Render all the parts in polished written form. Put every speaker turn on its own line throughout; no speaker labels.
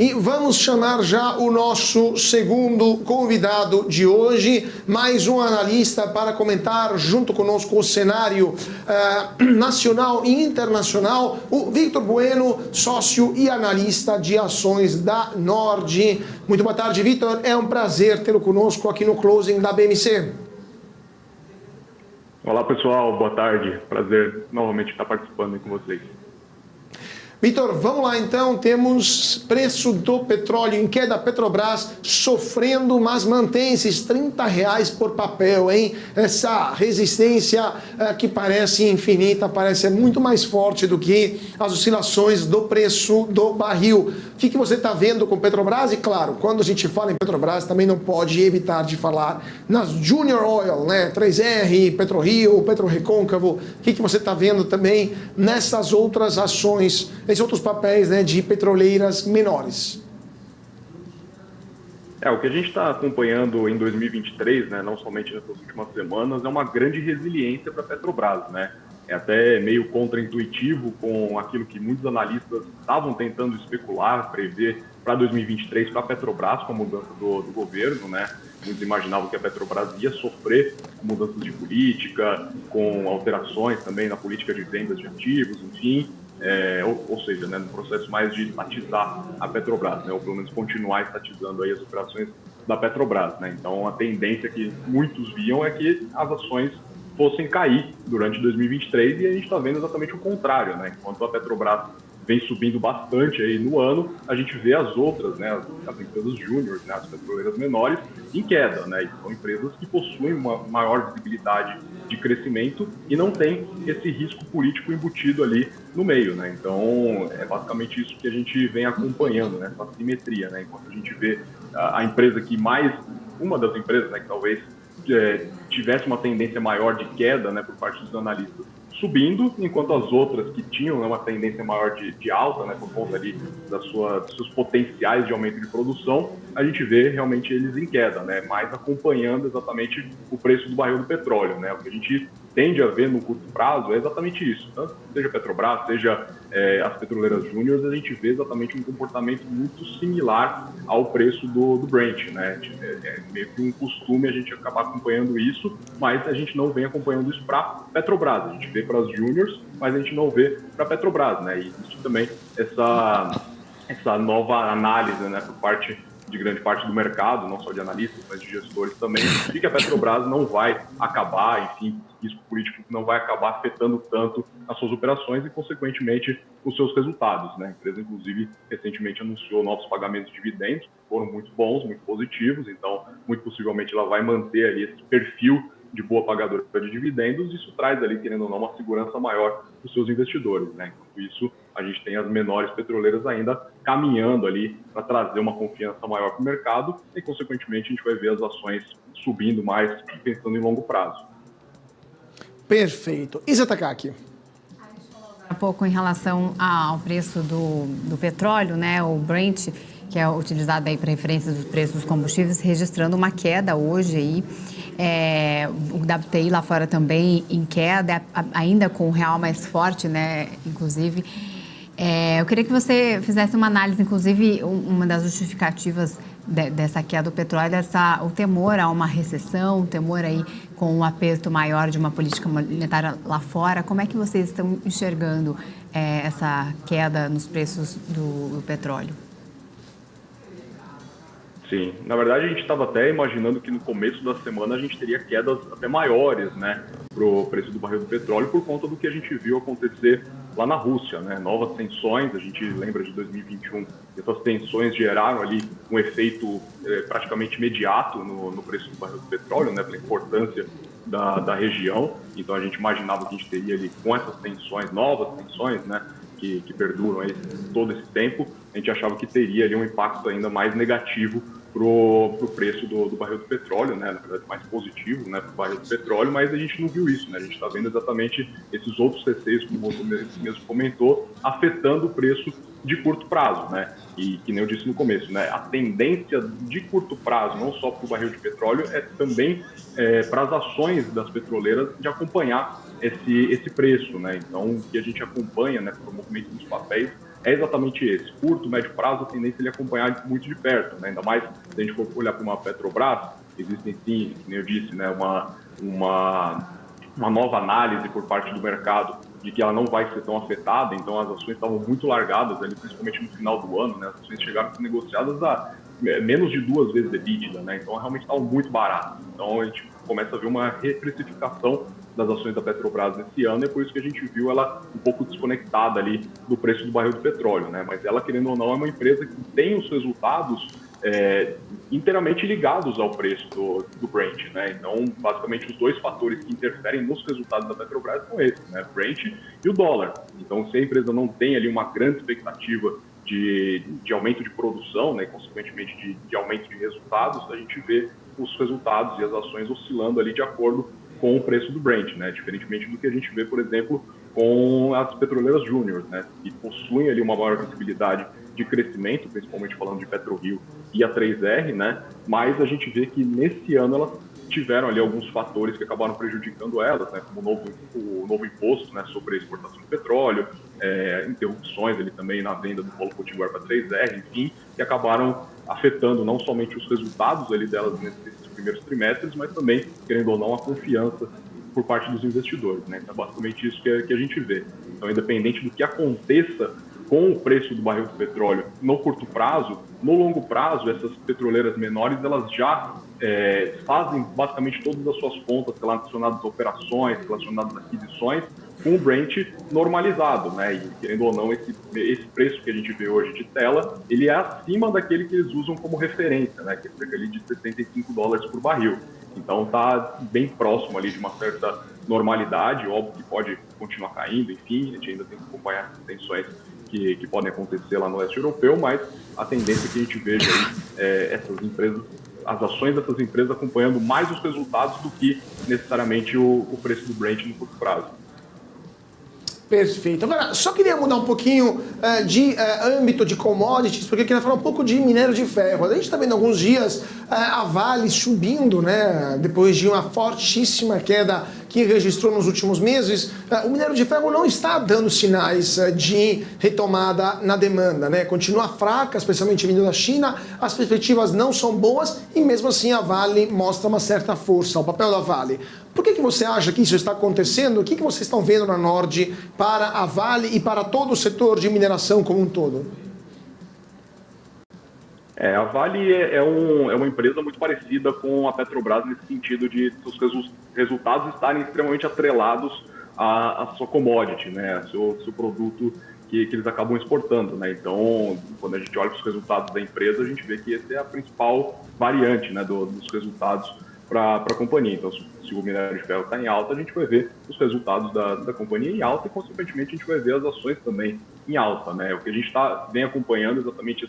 E vamos chamar já o nosso segundo convidado de hoje, mais um analista para comentar junto conosco o cenário nacional e internacional, o Victor Bueno, sócio e analista de ações da Nord. Muito boa tarde, Victor. É um prazer tê-lo conosco aqui no Closing da BMC.
Olá, pessoal. Boa tarde. Prazer novamente estar participando aí com vocês.
Victor, vamos lá então, temos preço do petróleo em queda, Petrobras sofrendo, mas mantém esses R$30 por papel, hein? Essa resistência que parece infinita, parece muito mais forte do que as oscilações do preço do barril. O que você está vendo com Petrobras? E claro, quando a gente fala em Petrobras, também não pode evitar de falar nas Junior Oil, né? 3R, PetroRio, PetroRecôncavo. O que você está vendo também nessas outras ações, esses outros papéis, né, de petroleiras menores?
O que a gente está acompanhando em 2023, né, não somente nessas últimas semanas, é uma grande resiliência para a Petrobras, né? É até meio contraintuitivo com aquilo que muitos analistas estavam tentando especular, prever para 2023 para a Petrobras com a mudança do governo, né? Muitos imaginavam que a Petrobras ia sofrer com mudanças de política, com alterações também na política de vendas de ativos, enfim. Ou seja, né, no processo mais de estatizar a Petrobras, né, ou pelo menos continuar estatizando aí as operações da Petrobras, né? Então, a tendência que muitos viam é que as ações fossem cair durante 2023 e a gente está vendo exatamente o contrário, né? Enquanto a Petrobras vem subindo bastante aí no ano, a gente vê as outras, né, as empresas júniores, né, as petroleiras menores, em queda, né? E são empresas que possuem uma maior visibilidade de crescimento e não tem esse risco político embutido ali no meio, né? Então, é basicamente isso que a gente vem acompanhando, né? Essa simetria, né? Enquanto a gente vê a empresa que uma das empresas, né, que talvez tivesse uma tendência maior de queda, né, por parte dos analistas, subindo, enquanto as outras que tinham uma tendência maior de alta, né, por conta ali dos seus potenciais de aumento de produção, a gente vê realmente eles em queda, né, mais acompanhando exatamente o preço do barril do petróleo, né. O que a gente tende a ver no curto prazo é exatamente isso, tanto seja a Petrobras, seja as petroleiras júniores, a gente vê exatamente um comportamento muito similar ao preço do Brent, né. É meio que um costume a gente acabar acompanhando isso, mas a gente não vem acompanhando isso para Petrobras, a gente vê para as júniors, mas a gente não vê para a Petrobras, né? E existe também essa nova análise, né, por parte de grande parte do mercado, não só de analistas, mas de gestores também, de que a Petrobras não vai acabar, enfim, risco político não vai acabar afetando tanto as suas operações e, consequentemente, os seus resultados, né? A empresa, inclusive, recentemente anunciou novos pagamentos de dividendos, foram muito bons, muito positivos, então, muito possivelmente, ela vai manter ali esse perfil de boa pagadora de dividendos, isso traz ali, querendo ou não, uma segurança maior para os seus investidores, né? Enquanto isso, a gente tem as menores petroleiras ainda caminhando ali para trazer uma confiança maior para o mercado e, consequentemente, a gente vai ver as ações subindo mais, pensando em longo prazo.
Perfeito. Isa Takaki.
Um pouco em relação ao preço do petróleo, né, o Brent, que é utilizado aí para referência dos preços dos combustíveis, registrando uma queda hoje aí. O WTI lá fora também em queda, ainda com o real mais forte, né, inclusive. Eu queria que você fizesse uma análise, inclusive, uma das justificativas dessa queda do petróleo, o temor a uma recessão, o temor aí com um aperto maior de uma política monetária lá fora. Como é que vocês estão enxergando essa queda nos preços do petróleo?
Sim, na verdade a gente estava até imaginando que no começo da semana a gente teria quedas até maiores, né, pro preço do barril do petróleo por conta do que a gente viu acontecer lá na Rússia, né, novas tensões, a gente lembra de 2021, essas tensões geraram ali um efeito praticamente imediato no preço do barril do petróleo, né, pela importância da região, então a gente imaginava que a gente teria ali com essas tensões, novas tensões, né, que perduram aí todo esse tempo, a gente achava que teria ali um impacto ainda mais negativo pro preço do barril do petróleo, né? Na verdade, mais positivo, né, pro barril do petróleo, mas a gente não viu isso, né? A gente está vendo exatamente esses outros receios, como você mesmo comentou, afetando o preço de curto prazo, né? E que nem eu disse no começo, né? A tendência de curto prazo, não só para o barril de petróleo, é também para as ações das petroleiras de acompanhar esse preço, né? Então, o que a gente acompanha, né, pelo movimento dos papéis, é exatamente esse. Curto, médio prazo, a tendência é ele acompanhar muito de perto, né? Ainda mais se a gente for olhar para uma Petrobras, existem sim, como eu disse, né, uma nova análise por parte do mercado de que ela não vai ser tão afetada, então as ações estavam muito largadas, ali, principalmente no final do ano, né? As ações chegaram a ser negociadas a menos de 2 vezes EBITDA, né? Então realmente estavam muito baratas. Então a gente começa a ver uma reprecificação das ações da Petrobras nesse ano, e é por isso que a gente viu ela um pouco desconectada ali do preço do barril do petróleo, né? Mas ela, querendo ou não, é uma empresa que tem os resultados inteiramente ligados ao preço do Brent, né? Então, basicamente, os 2 fatores que interferem nos resultados da Petrobras são esses, né? Brent e o dólar. Então, se a empresa não tem ali uma grande expectativa de aumento de produção, né, e consequentemente de aumento de resultados, a gente vê os resultados e as ações oscilando ali de acordo com o preço do Brent, né, diferentemente do que a gente vê, por exemplo, com as petroleiras júnior, né, que possuem ali uma maior visibilidade de crescimento, principalmente falando de PetroRio e a 3R, né, mas a gente vê que nesse ano elas tiveram ali alguns fatores que acabaram prejudicando elas, né, como o novo imposto, né, sobre a exportação de petróleo, interrupções ali também na venda do polo potiguar para 3R, enfim, que acabaram afetando não somente os resultados ali delas nesses primeiros trimestres, mas também, querendo ou não, a confiança por parte dos investidores, né? Então, basicamente isso que a gente vê. Então, independente do que aconteça com o preço do barril de petróleo no curto prazo, no longo prazo, essas petroleiras menores, elas já fazem basicamente todas as suas contas relacionadas a operações, relacionadas a aquisições, com o Brent normalizado, né? E, querendo ou não, esse preço que a gente vê hoje de tela, ele é acima daquele que eles usam como referência, né? Que é cerca ali de $65 por barril. Então está bem próximo ali de uma certa normalidade, óbvio que pode continuar caindo, enfim, a gente ainda tem que acompanhar as tensões que podem acontecer lá no leste europeu, mas a tendência que a gente veja aí essas empresas, as ações dessas empresas acompanhando mais os resultados do que necessariamente o preço do Brent no curto prazo.
Perfeito. Agora, só queria mudar um pouquinho de âmbito de commodities, porque eu queria falar um pouco de minério de ferro. A gente está vendo alguns dias a Vale subindo, né, depois de uma fortíssima queda que registrou nos últimos meses. O minério de ferro não está dando sinais de retomada na demanda, né? Continua fraca, especialmente vindo da China, as perspectivas não são boas e mesmo assim a Vale mostra uma certa força, o papel da Vale. Por que você acha que isso está acontecendo? O que vocês estão vendo na Nord para a Vale e para todo o setor de mineração como um todo?
A Vale é uma empresa muito parecida com a Petrobras nesse sentido de seus resultados estarem extremamente atrelados à sua commodity, né, ao seu produto que eles acabam exportando, né? Então, quando a gente olha para os resultados da empresa, a gente vê que essa é a principal variante, né, dos resultados para a companhia. Então, se o minério de ferro está em alta, a gente vai ver os resultados da companhia em alta e, consequentemente, a gente vai ver as ações também em alta, né? O que a gente vem acompanhando é exatamente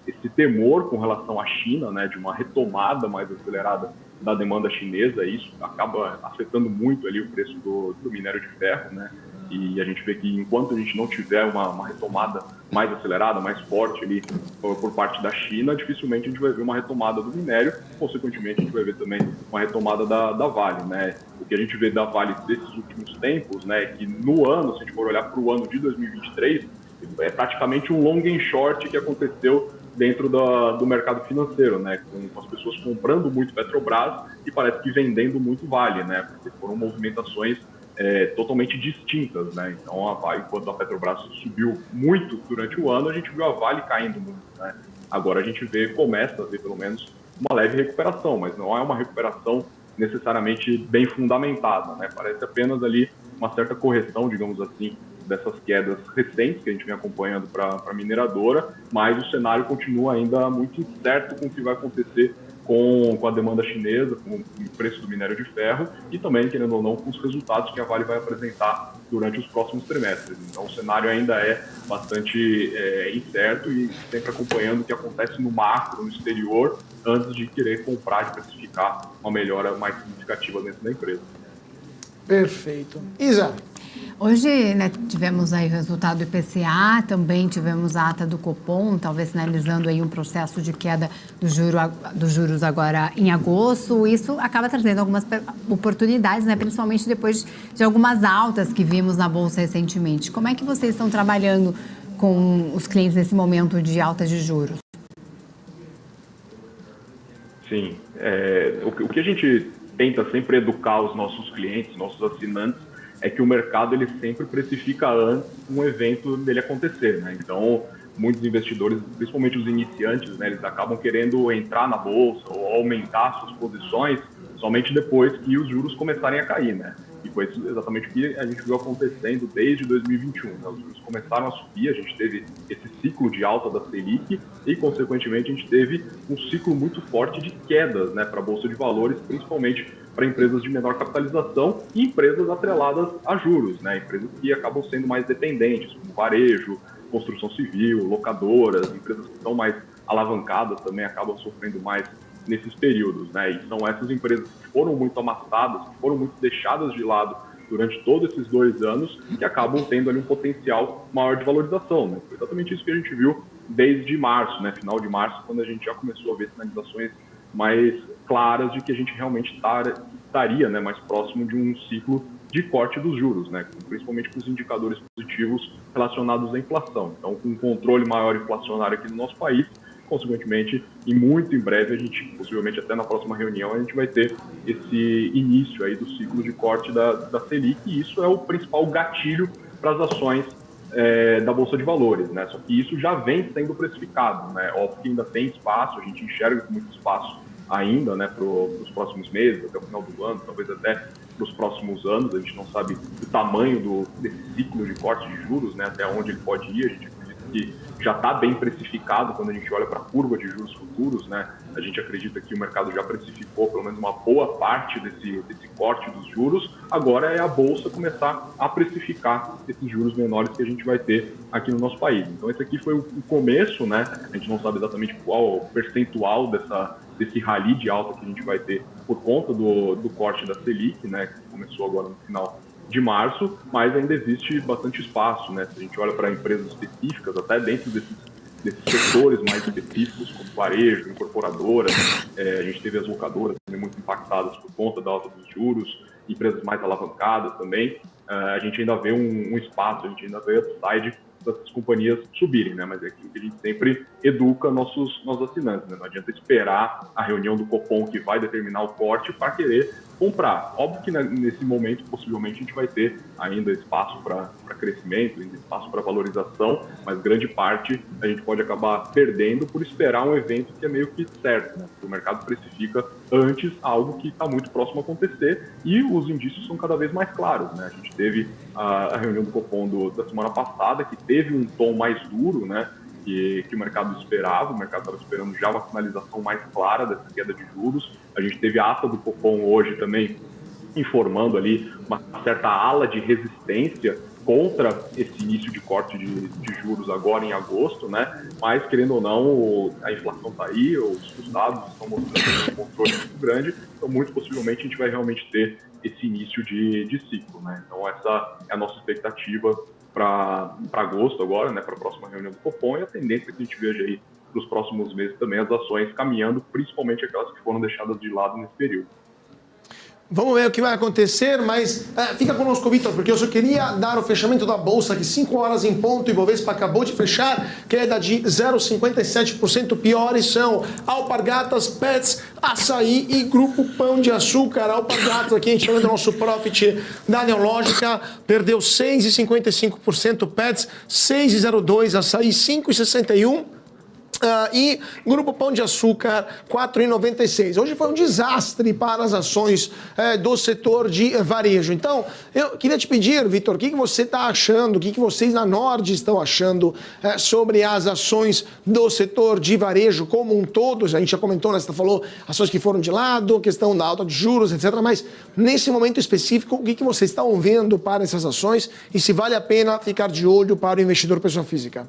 esse temor com relação à China, né, de uma retomada mais acelerada da demanda chinesa. Isso acaba afetando muito ali o preço do minério de ferro, né? E a gente vê que enquanto a gente não tiver uma retomada mais acelerada, mais forte ali por parte da China, dificilmente a gente vai ver uma retomada do minério, consequentemente a gente vai ver também uma retomada da Vale, né? O que a gente vê da Vale desses últimos tempos, né, é que no ano, se a gente for olhar para o ano de 2023, é praticamente um long and short que aconteceu dentro do mercado financeiro, né, com as pessoas comprando muito Petrobras e parece que vendendo muito Vale, né, porque foram movimentações totalmente distintas, né? Então, a Vale, enquanto a Petrobras subiu muito durante o ano, a gente viu a Vale caindo muito, né? Agora a gente começa a ver pelo menos uma leve recuperação, mas não é uma recuperação necessariamente bem fundamentada, né? Parece apenas ali uma certa correção, digamos assim, dessas quedas recentes que a gente vem acompanhando para a mineradora, mas o cenário continua ainda muito incerto com o que vai acontecer com a demanda chinesa, com o preço do minério de ferro e também, querendo ou não, com os resultados que a Vale vai apresentar durante os próximos trimestres. Então, o cenário ainda é bastante incerto e sempre acompanhando o que acontece no macro, no exterior, antes de querer comprar e precificar uma melhora mais significativa dentro da empresa.
Perfeito. Isa.
Hoje, né, tivemos aí o resultado do IPCA, também tivemos a ata do Copom, talvez sinalizando aí um processo de queda dos juros agora em agosto. Isso acaba trazendo algumas oportunidades, né, principalmente depois de algumas altas que vimos na Bolsa recentemente. Como é que vocês estão trabalhando com os clientes nesse momento de alta de juros?
Sim, o que a gente tenta sempre educar os nossos clientes, nossos assinantes, é que o mercado ele sempre precifica antes um evento dele acontecer, né? Então, muitos investidores, principalmente os iniciantes, né, eles acabam querendo entrar na bolsa ou aumentar suas posições somente depois que os juros começarem a cair, né? E foi exatamente o que a gente viu acontecendo desde 2021, né? Os juros começaram a subir, a gente teve esse ciclo de alta da Selic e, consequentemente, a gente teve um ciclo muito forte de quedas, né, para a Bolsa de Valores, principalmente para empresas de menor capitalização e empresas atreladas a juros, né? Empresas que acabam sendo mais dependentes, como varejo, construção civil, locadoras, empresas que são mais alavancadas também acabam sofrendo mais nesses períodos, né? E são essas empresas que foram muito amassadas, que foram muito deixadas de lado durante todos esses 2 anos, que acabam tendo ali um potencial maior de valorização, né? Foi exatamente isso que a gente viu desde março, né? Final de março, quando a gente já começou a ver sinalizações mais claras de que a gente realmente estaria, né, mais próximo de um ciclo de corte dos juros, né, principalmente com os indicadores positivos relacionados à inflação. Então, com um controle maior inflacionário aqui no nosso país, consequentemente, e muito em breve, a gente, possivelmente até na próxima reunião, a gente vai ter esse início aí do ciclo de corte da Selic, e isso é o principal gatilho para as ações da Bolsa de Valores, né? Só que isso já vem sendo precificado, né? Óbvio que ainda tem espaço, a gente enxerga com muito espaço ainda, né, para os próximos meses, até o final do ano, talvez até para os próximos anos. A gente não sabe o tamanho desse ciclo de corte de juros, né, até onde ele pode ir. A gente acredita que já está bem precificado quando a gente olha para a curva de juros futuros, né? A gente acredita que o mercado já precificou pelo menos uma boa parte desse corte dos juros. Agora é a Bolsa começar a precificar esses juros menores que a gente vai ter aqui no nosso país. Então esse aqui foi o começo, né? A gente não sabe exatamente qual o percentual desse rally de alta que a gente vai ter por conta do corte da Selic, né? Que começou agora no final de março, mas ainda existe bastante espaço, né? Se a gente olha para empresas específicas, até dentro desses setores mais específicos, como varejo, incorporadoras, a gente teve as locadoras também muito impactadas por conta da alta dos juros, empresas mais alavancadas também, a gente ainda vê um espaço, a gente ainda vê upside dessas companhias subirem, né? Mas é aquilo que a gente sempre educa nossos assinantes, né? Não adianta esperar a reunião do Copom que vai determinar o corte para querer comprar. Óbvio que nesse momento, possivelmente, a gente vai ter ainda espaço para crescimento, ainda espaço para valorização, mas grande parte a gente pode acabar perdendo por esperar um evento que é meio que certo, né? O mercado precifica antes algo que está muito próximo a acontecer e os indícios são cada vez mais claros, né? A gente teve a reunião do Copom da semana passada, que teve um tom mais duro, né? Que o mercado esperava, o mercado estava esperando já uma sinalização mais clara dessa queda de juros. A gente teve a ata do Copom hoje também informando ali uma certa ala de resistência contra esse início de corte de juros agora em agosto, né? Mas, querendo ou não, a inflação está aí, os dados estão mostrando um controle muito grande, então muito possivelmente a gente vai realmente ter esse início de ciclo, né? Então essa é a nossa expectativa para agosto agora, né, para a próxima reunião do Copom, e a tendência que a gente veja aí para os próximos meses também as ações caminhando, principalmente aquelas que foram deixadas de lado nesse período.
Vamos ver o que vai acontecer, mas fica conosco, Vitor, porque eu só queria dar o fechamento da Bolsa, que 5 horas em ponto, o Ibovespa acabou de fechar, queda de 0,57%, piores são Alpargatas, Pets, Açaí e Grupo Pão de Açúcar. Alpargatas, aqui a gente falando do nosso profit da Neológica, perdeu 6,55%, Pets 6,02%, Açaí 5,61%. E Grupo Pão de Açúcar, 4,96. Hoje foi um desastre para as ações do setor de varejo. Então, eu queria te pedir, Vitor, o que você está achando, o que vocês na Nord estão achando sobre as ações do setor de varejo como um todo? A gente já comentou, né, você falou ações que foram de lado, questão da alta de juros, etc. Mas, nesse momento específico, o que vocês estão vendo para essas ações e se vale a pena ficar de olho para o investidor pessoa física?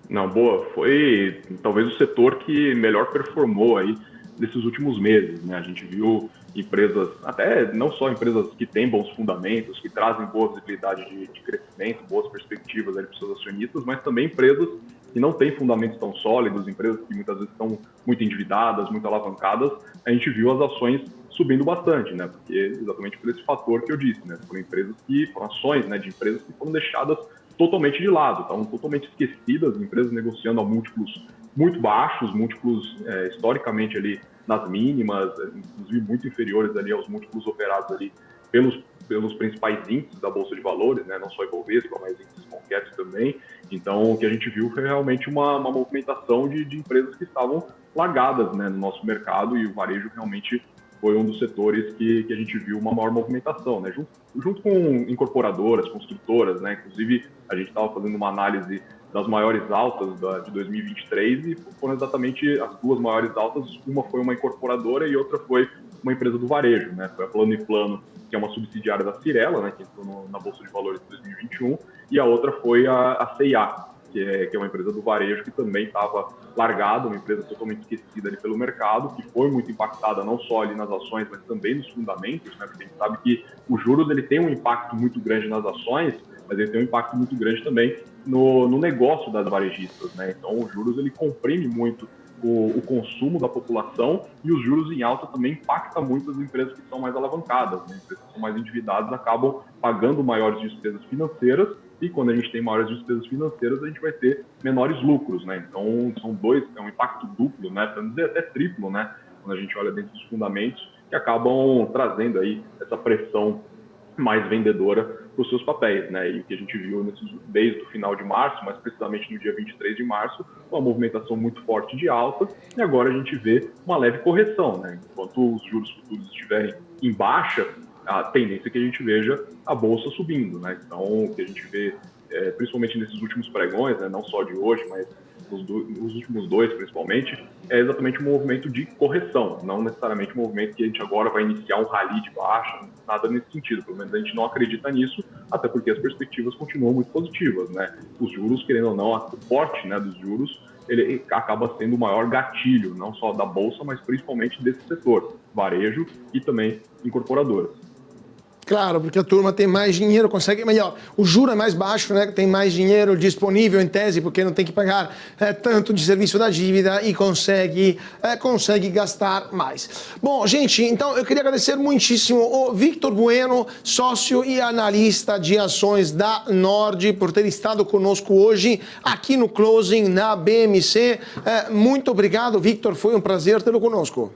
Não, boa. Foi talvez o setor que melhor performou aí nesses últimos meses, né? A gente viu empresas, até não só empresas que têm bons fundamentos, que trazem boa visibilidade de crescimento, boas perspectivas para os seus acionistas, mas também empresas que não têm fundamentos tão sólidos, empresas que muitas vezes estão muito endividadas, muito alavancadas. A gente viu as ações subindo bastante, né? Porque exatamente por esse fator que eu disse, né? Foram ações, né, de empresas que foram deixadas totalmente de lado, estavam totalmente esquecidas, empresas negociando a múltiplos muito baixos, múltiplos historicamente ali nas mínimas, inclusive muito inferiores ali aos múltiplos operados ali pelos principais índices da Bolsa de Valores, né? Não só Ibovespa, mas índices Concaps também. Então, o que a gente viu foi realmente uma movimentação de empresas que estavam largadas, né, no nosso mercado, e o varejo realmente foi um dos setores que a gente viu uma maior movimentação, né? Junto com incorporadoras, construtoras, né? Inclusive, a gente estava fazendo uma análise das maiores altas de 2023 e foram exatamente as duas maiores altas. Uma foi uma incorporadora e outra foi uma empresa do varejo, né? Foi a Plano & Plano, que é uma subsidiária da Cyrela, né? Que entrou na Bolsa de Valores de 2021, e a outra foi a C&A, que é uma empresa do varejo que também estava largada, uma empresa totalmente esquecida ali pelo mercado, que foi muito impactada não só ali nas ações, mas também nos fundamentos, né? Porque a gente sabe que os juros ele tem um impacto muito grande nas ações, mas ele tem um impacto muito grande também no negócio das varejistas, né? Então, os juros ele comprime muito o consumo da população, e os juros em alta também impactam muito as empresas que são mais alavancadas, né? Empresas que são mais endividadas acabam pagando maiores despesas financeiras, e quando a gente tem maiores despesas financeiras, a gente vai ter menores lucros, né? Então, é um impacto duplo, né? Para não dizer até triplo, né? Quando a gente olha dentro dos fundamentos, que acabam trazendo aí essa pressão mais vendedora para os seus papéis, né? E o que a gente viu desde o final de março, mais precisamente no dia 23 de março, uma movimentação muito forte de alta, e agora a gente vê uma leve correção, né? Enquanto os juros futuros estiverem em baixa, a tendência é que a gente veja a bolsa subindo, né? Então, o que a gente vê, principalmente nesses últimos pregões, né? Não só de hoje, mas os últimos dois, principalmente, é exatamente um movimento de correção, não necessariamente um movimento que a gente agora vai iniciar um rally de baixa, nada nesse sentido. Pelo menos a gente não acredita nisso, até porque as perspectivas continuam muito positivas, né? Os juros, querendo ou não, o porte, né, dos juros, ele acaba sendo o maior gatilho, não só da Bolsa, mas principalmente desse setor, varejo e também incorporadoras.
Claro, porque a turma tem mais dinheiro, consegue melhor. O juro é mais baixo, né? Tem mais dinheiro disponível em tese, porque não tem que pagar tanto de serviço da dívida e consegue gastar mais. Bom, gente, então eu queria agradecer muitíssimo o Victor Bueno, sócio e analista de ações da Nord, por ter estado conosco hoje aqui no Closing na BMC. Muito obrigado, Victor, foi um prazer tê-lo conosco.